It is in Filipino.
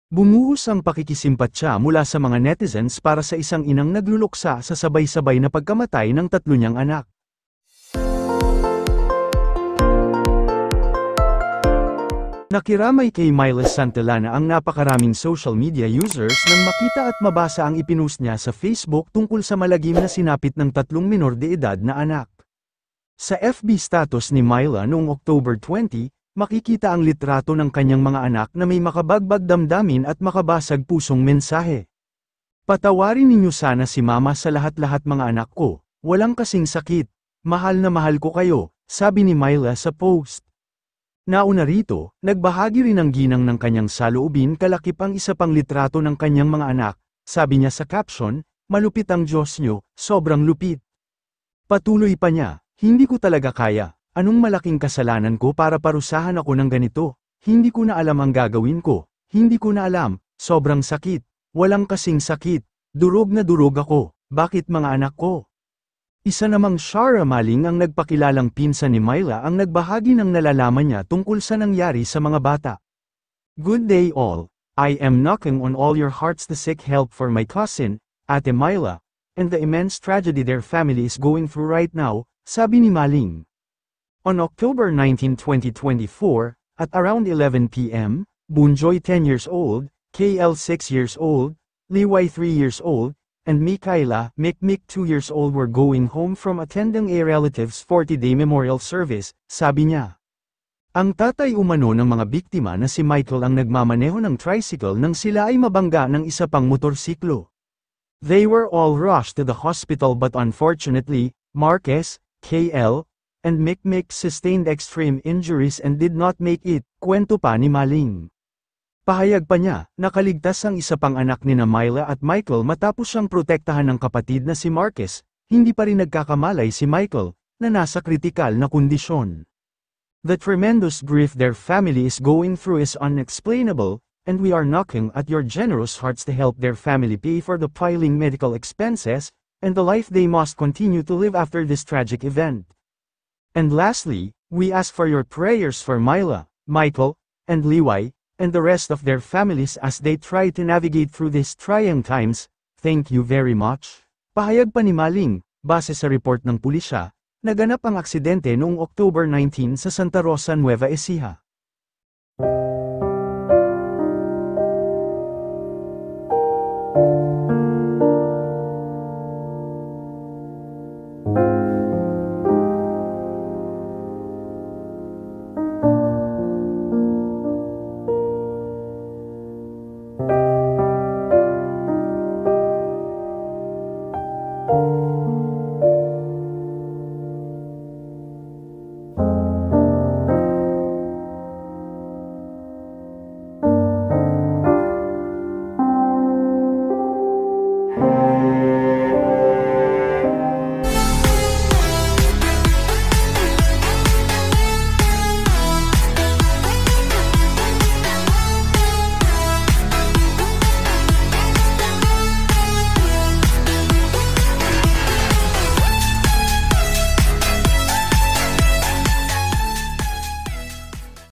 Bumuhos ang pakikisimpatya mula sa mga netizens para sa isang inang nagluluksa sa sabay-sabay na pagkamatay ng tatlo niyang anak. Nakiramay kay Myla Santillana ang napakaraming social media users nang makita at mabasa ang ipinost niya sa Facebook tungkol sa malagim na sinapit ng tatlong minor de edad na anak. Sa FB status ni Myla noong October 20, makikita ang litrato ng kanyang mga anak na may makabagbag damdamin at makabasag pusong mensahe. Patawarin ninyo sana si Mama sa lahat-lahat mga anak ko, walang kasing sakit, mahal na mahal ko kayo, sabi ni Myla sa post. Nauna rito, nagbahagi rin ng ginang ng kanyang saloobin kalakip ang isa pang litrato ng kanyang mga anak, sabi niya sa caption, malupit ang Diyos nyo, sobrang lupit. Patuloy pa niya, hindi ko talaga kaya. Anong malaking kasalanan ko para parusahan ako ng ganito? Hindi ko na alam ang gagawin ko. Hindi ko na alam, sobrang sakit. Walang kasing sakit. Durog na durog ako. Bakit mga anak ko? Isa namang Shara Maling ang nagpakilalang pinsan ni Myla ang nagbahagi ng nalalaman niya tungkol sa nangyari sa mga bata. Good day all. I am knocking on all your hearts to seek help for my cousin, Ate Myla, and the immense tragedy their family is going through right now, sabi ni Maling. On October 19, 2024, at around 11 p.m., Bunjoy 10 years old, KL 6 years old, Liway 3 years old, and Mikaela, Mikmik 2 years old were going home from attending a relative's 40-day memorial service, sabi niya. Ang tatay umano ng mga biktima na si Michael ang nagmamaneho ng tricycle nang sila ay mabangga ng isa pang motorsiklo. They were all rushed to the hospital but unfortunately, Marquez, KL, and Mikmik sustained extreme injuries and did not make it, kwento pa ni Maling. Pahayag pa niya, nakaligtas ang isa pang anak ni Myla at Michael matapos siyang protektahan ng kapatid na si Marquez, hindi pa rin nagkakamalay si Michael, na nasa kritikal na kondisyon. The tremendous grief their family is going through is unexplainable, and we are knocking at your generous hearts to help their family pay for the piling medical expenses, and the life they must continue to live after this tragic event. And lastly, we ask for your prayers for Myla, Michael, and Liway, and the rest of their families as they try to navigate through these trying times. Thank you very much. Pahayag pa ni Maling, base sa report ng pulisya, naganap ang aksidente noong October 19 sa Santa Rosa, Nueva Ecija.